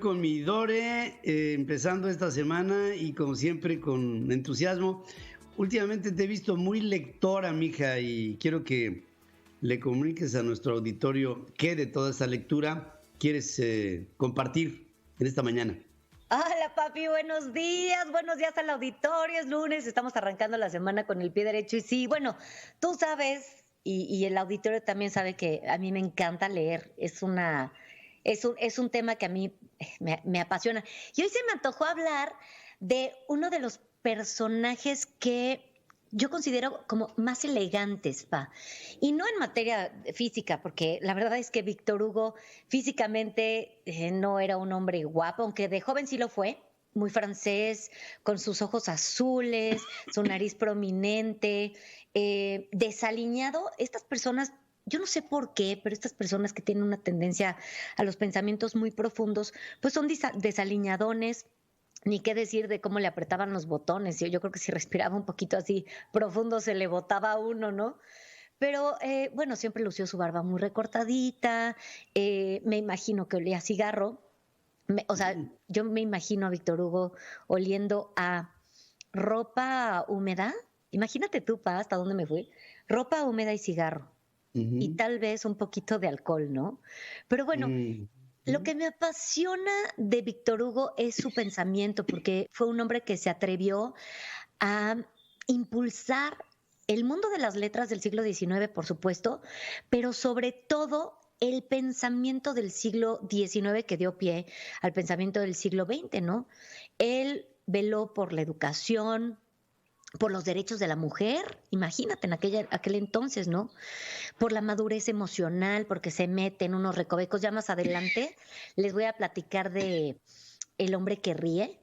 Con mi Dore, empezando esta semana y como siempre con entusiasmo. Últimamente te he visto muy lectora, mija, y quiero que le comuniques a nuestro auditorio qué de toda esta lectura quieres compartir en esta mañana. Hola papi, buenos días al auditorio, es lunes, estamos arrancando la semana con el pie derecho y sí, bueno, tú sabes y el auditorio también sabe que a mí me encanta leer, es un tema que a mí me apasiona. Y hoy se me antojó hablar de uno de los personajes que yo considero como más elegantes, pa. Y no en materia física, porque la verdad es que Víctor Hugo físicamente no era un hombre guapo, aunque de joven sí lo fue, muy francés, con sus ojos azules, su nariz prominente, desaliñado. Estas personas, yo no sé por qué, pero estas personas que tienen una tendencia a los pensamientos muy profundos, pues son desaliñadones. Ni qué decir de cómo le apretaban los botones. Yo creo que si respiraba un poquito así profundo se le botaba a uno, ¿no? Pero bueno, siempre lució su barba muy recortadita, me imagino que olía a cigarro, o sea, yo me imagino a Víctor Hugo oliendo a ropa húmeda. Imagínate tú, Pa, hasta dónde me fui. Ropa húmeda y cigarro. Y Ujú. tal vez un poquito de alcohol, ¿no? Pero bueno, Mm. lo que me apasiona de Víctor Hugo es su pensamiento, porque fue un hombre que se atrevió a impulsar el mundo de las letras del siglo XIX, por supuesto, pero sobre todo el pensamiento del siglo XIX que dio pie al pensamiento del siglo XX, ¿no? Él veló por la educación, por los derechos de la mujer, imagínate en aquel entonces, ¿no? Por la madurez emocional, porque se mete en unos recovecos. Ya más adelante les voy a platicar de El hombre que ríe,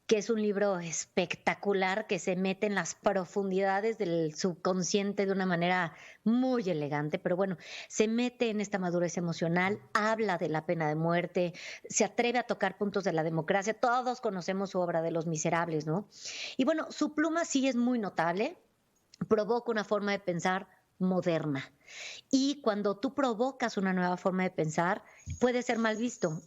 que es un libro espectacular que se mete en las profundidades del subconsciente de una manera muy elegante, pero bueno, se mete en esta madurez emocional, habla de la pena de muerte, se atreve a tocar puntos de la democracia. Todos conocemos su obra de Los Miserables, ¿no? Y bueno, su pluma sí es muy notable, provoca una forma de pensar moderna. Y cuando tú provocas una nueva forma de pensar, puede ser mal visto.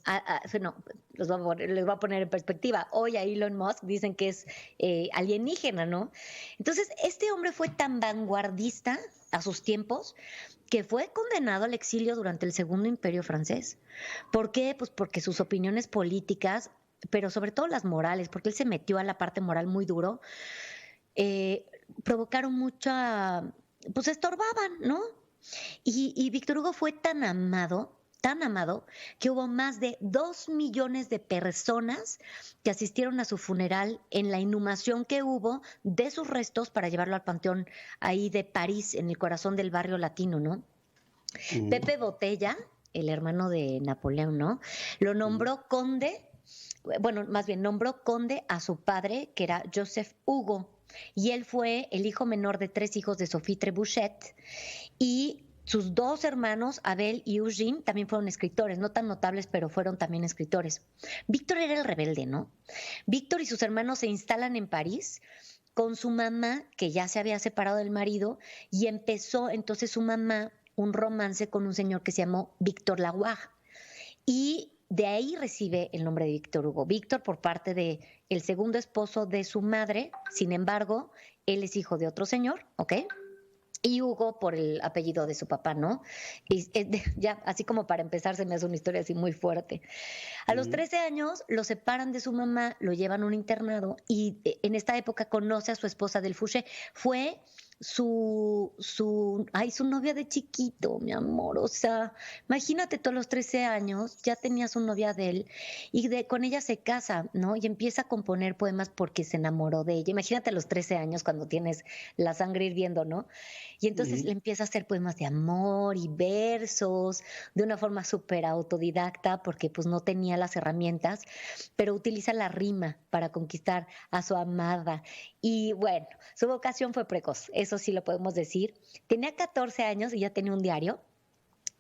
No, les voy a poner en perspectiva. Hoy a Elon Musk dicen que es alienígena, ¿no? Entonces, este hombre fue tan vanguardista a sus tiempos que fue condenado al exilio durante el Segundo Imperio francés. ¿Por qué? Pues porque sus opiniones políticas, pero sobre todo las morales, porque él se metió a la parte moral muy duro, eh, provocaron mucha, pues estorbaban, ¿no? Y Víctor Hugo fue tan amado, que hubo más de 2 millones de personas que asistieron a su funeral en la inhumación que hubo de sus restos para llevarlo al panteón ahí de París, en el corazón del barrio latino, ¿no? Ujú. Pepe Botella, el hermano de Napoleón, ¿no? Lo Ujú. nombró conde, bueno, más bien nombró conde a su padre, que era Joseph Hugo, y él fue el hijo menor de 3 hijos de Sophie Trebuchet, y sus dos hermanos, Abel y Eugene, también fueron escritores, no tan notables, pero fueron también escritores. Víctor era el rebelde, ¿no? Víctor y sus hermanos se instalan en París con su mamá, que ya se había separado del marido, y empezó entonces su mamá un romance con un señor que se llamó Víctor Lavoie. Y de ahí recibe el nombre de Víctor Hugo. Víctor por parte de el segundo esposo de su madre, sin embargo, él es hijo de otro señor, ¿ok? Y Hugo por el apellido de su papá, ¿no? Y ya, así como para empezar, se me hace una historia así muy fuerte. A los Ujú. 13 años lo separan de su mamá, lo llevan a un internado y en esta época conoce a su esposa del Fouché. Fue su novia de chiquito, mi amor. O sea, imagínate tú a los 13 años, ya tenía su novia de él y con ella se casa, ¿no? Y empieza a componer poemas porque se enamoró de ella. Imagínate a los 13 años cuando tienes la sangre hirviendo, ¿no? Y entonces le Ujú. empieza a hacer poemas de amor y versos de una forma súper autodidacta porque pues no tenía las herramientas, pero utiliza la rima para conquistar a su amada. Y bueno, su vocación fue precoz, eso sí lo podemos decir. Tenía 14 años y ya tenía un diario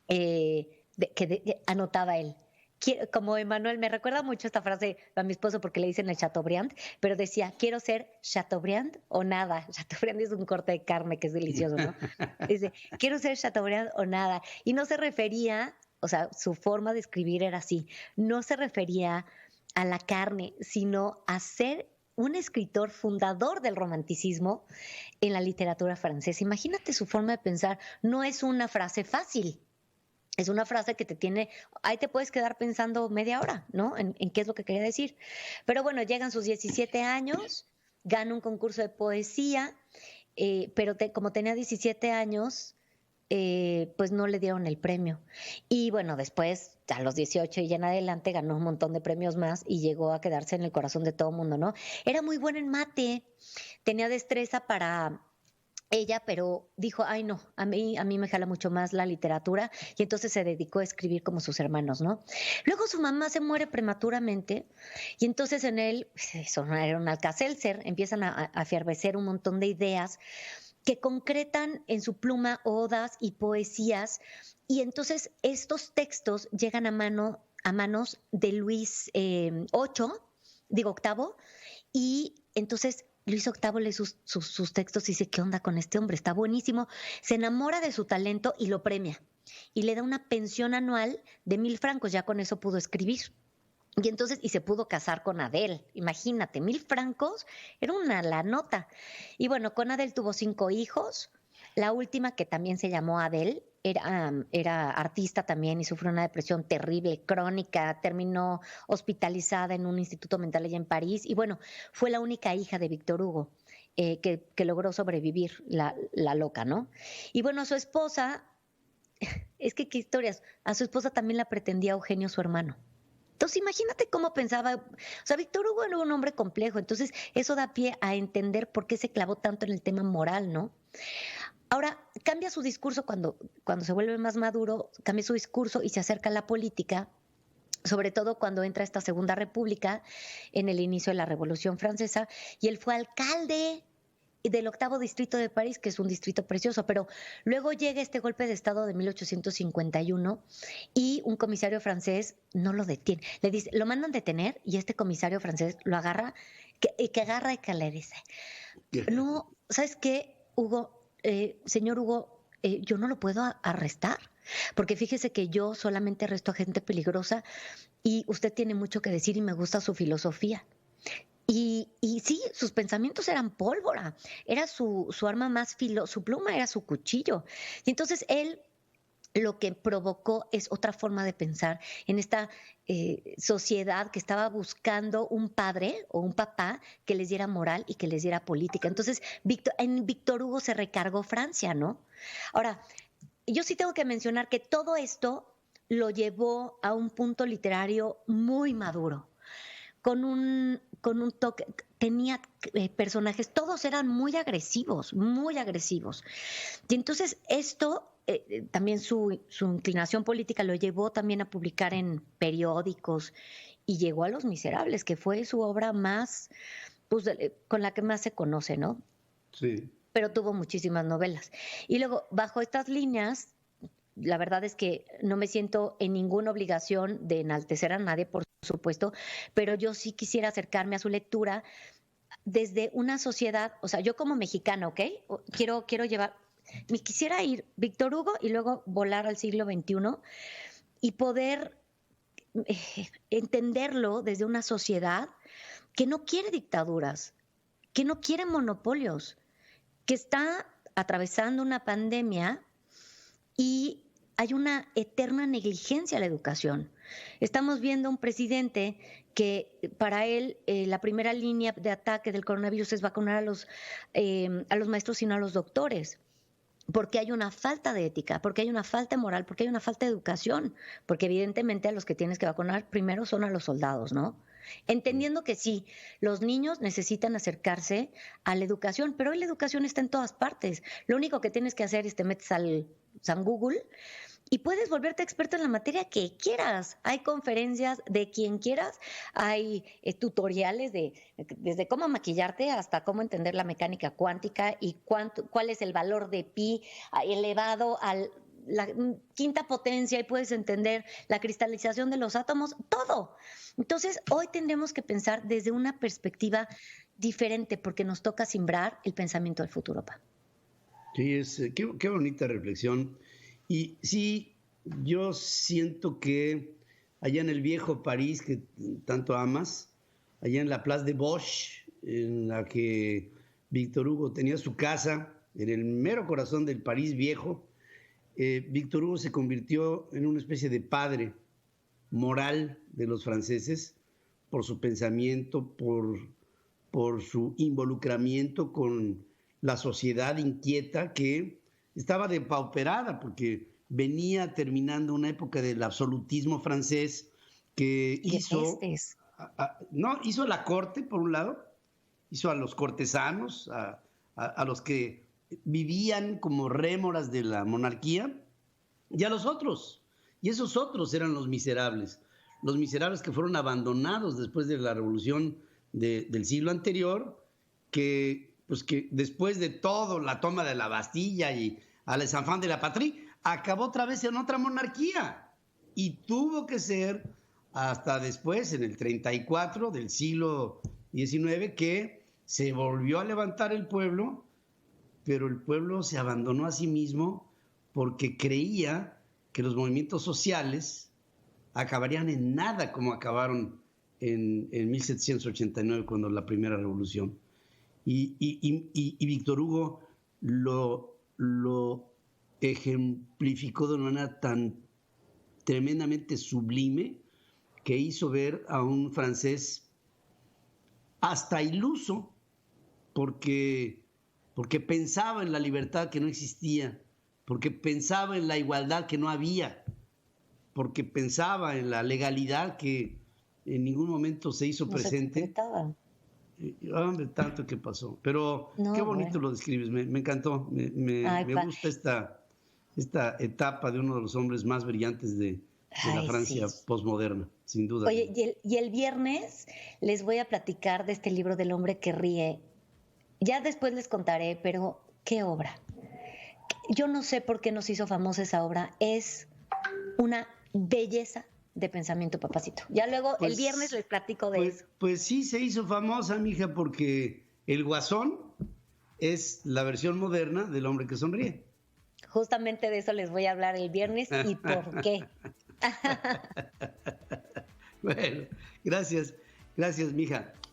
que anotaba él. Como Emanuel, me recuerda mucho esta frase a mi esposo porque le dicen el Chateaubriand, pero decía, quiero ser Chateaubriand o nada. Chateaubriand es un corte de carne que es delicioso, ¿no? Dice, quiero ser Chateaubriand o nada. Y no se refería O sea, su forma de escribir era así. No se refería a la carne, sino a ser un escritor fundador del romanticismo en la literatura francesa. Imagínate su forma de pensar. No es una frase fácil. Es una frase que te tiene, ahí te puedes quedar pensando media hora, ¿no? En qué es lo que quería decir. Pero bueno, llegan sus 17 años, gana un concurso de poesía, pero como tenía 17 años, pues no le dieron el premio. Y bueno, después, a los 18 y en adelante, ganó un montón de premios más y llegó a quedarse en el corazón de todo el mundo, ¿no? Era muy buena en mate, tenía destreza para ella, pero dijo, ay no, a mí me jala mucho más la literatura, y entonces se dedicó a escribir como sus hermanos, ¿no? Luego su mamá se muere prematuramente y entonces en él, eso no era un Alka-Seltzer, empiezan a afiarbecer un montón de ideas que concretan en su pluma odas y poesías, y entonces estos textos llegan a manos de Luis octavo, y entonces Luis VIII lee sus textos y dice, ¿qué onda con este hombre? Está buenísimo. Se enamora de su talento y lo premia. Y le da una pensión anual de 1,000 francos. Ya con eso pudo escribir. Y entonces, y se pudo casar con Adele. Imagínate, 1,000 francos era una la nota. Y bueno, con Adele tuvo 5 hijos. La última, que también se llamó Adele, era artista también y sufrió una depresión terrible, crónica, terminó hospitalizada en un instituto mental allá en París, y bueno, fue la única hija de Víctor Hugo, que logró sobrevivir, la loca, ¿no? Y bueno, a su esposa, es que qué historias, a su esposa también la pretendía Eugenio, su hermano. Entonces, imagínate cómo pensaba. O sea, Víctor Hugo era un hombre complejo. Entonces, eso da pie a entender por qué se clavó tanto en el tema moral, ¿no? Ahora, cambia su discurso cuando se vuelve más maduro, cambia su discurso y se acerca a la política, sobre todo cuando entra esta Segunda República en el inicio de la Revolución Francesa, y él fue alcalde del 8º distrito de París, que es un distrito precioso, pero luego llega este golpe de Estado de 1851 y un comisario francés no lo detiene. Le dice, lo mandan detener, y este comisario francés lo agarra, que agarra y que le dice, no, ¿sabes qué, Hugo? Señor Hugo, yo no lo puedo arrestar, porque fíjese que yo solamente arresto a gente peligrosa y usted tiene mucho que decir y me gusta su filosofía. Y sí, sus pensamientos eran pólvora, era su arma más su pluma era su cuchillo. Y entonces él lo que provocó es otra forma de pensar en esta sociedad que estaba buscando un padre o un papá que les diera moral y que les diera política. Entonces, en Víctor Hugo se recargó Francia, ¿no? Ahora, yo sí tengo que mencionar que todo esto lo llevó a un punto literario muy maduro, con un toque, tenía personajes, todos eran muy agresivos, muy agresivos. Y entonces esto, también su inclinación política lo llevó también a publicar en periódicos, y llegó a Los Miserables, que fue su obra más, pues, con la que más se conoce, ¿no? Sí. Pero tuvo muchísimas novelas. Y luego, bajo estas líneas, la verdad es que no me siento en ninguna obligación de enaltecer a nadie, por supuesto, pero yo sí quisiera acercarme a su lectura desde una sociedad, o sea, yo como mexicana, ¿ok? Quiero llevar, me quisiera ir Víctor Hugo y luego volar al siglo XXI y poder entenderlo desde una sociedad que no quiere dictaduras, que no quiere monopolios, que está atravesando una pandemia y hay una eterna negligencia a la educación. Estamos viendo un presidente que para él la primera línea de ataque del coronavirus es vacunar a los maestros y no a los doctores, porque hay una falta de ética, porque hay una falta de moral, porque hay una falta de educación, porque evidentemente a los que tienes que vacunar primero son a los soldados, ¿no? Entendiendo que sí, los niños necesitan acercarse a la educación, pero hoy la educación está en todas partes. Lo único que tienes que hacer es te metes al San Google y puedes volverte experto en la materia que quieras. Hay conferencias de quien quieras, hay tutoriales desde cómo maquillarte hasta cómo entender la mecánica cuántica y cuál es el valor de pi elevado a la quinta potencia, y puedes entender la cristalización de los átomos, todo. Entonces, hoy tendremos que pensar desde una perspectiva diferente, porque nos toca simbrar el pensamiento del futuro, Pa. Sí, qué bonita reflexión. Y sí, yo siento que allá en el viejo París que tanto amas, allá en la Place de Bosch, en la que Víctor Hugo tenía su casa, en el mero corazón del París viejo, Víctor Hugo se convirtió en una especie de padre moral de los franceses por su pensamiento, por su involucramiento con la sociedad inquieta que estaba depauperada porque venía terminando una época del absolutismo francés que hizo la corte, por un lado, hizo a los cortesanos, a los que vivían como rémoras de la monarquía, y a los otros. Y esos otros eran los miserables que fueron abandonados después de la revolución del siglo anterior, que después de todo, la toma de la Bastilla y a les enfants de la patrie, acabó otra vez en otra monarquía. Y tuvo que ser hasta después, en el 34 del siglo XIX, que se volvió a levantar el pueblo, pero el pueblo se abandonó a sí mismo porque creía que los movimientos sociales acabarían en nada como acabaron en 1789, cuando la primera revolución. Y Víctor Hugo lo ejemplificó de una manera tan tremendamente sublime que hizo ver a un francés hasta iluso, porque pensaba en la libertad que no existía, porque pensaba en la igualdad que no había, porque pensaba en la legalidad que en ningún momento se hizo presente. Hombre, tanto que pasó. Pero qué bonito lo describes, me encantó. Me gusta esta etapa de uno de los hombres más brillantes de la Francia posmoderna, sin duda. Oye, y el viernes les voy a platicar de este libro del hombre que ríe. Ya después les contaré, pero qué obra. Yo no sé por qué nos hizo famosa esa obra. Es una belleza de pensamiento, papacito. Ya luego el viernes les platico de eso. Pues sí se hizo famosa, mija, porque el Guasón es la versión moderna del hombre que sonríe. Justamente de eso les voy a hablar el viernes y por qué. Bueno, gracias, mija.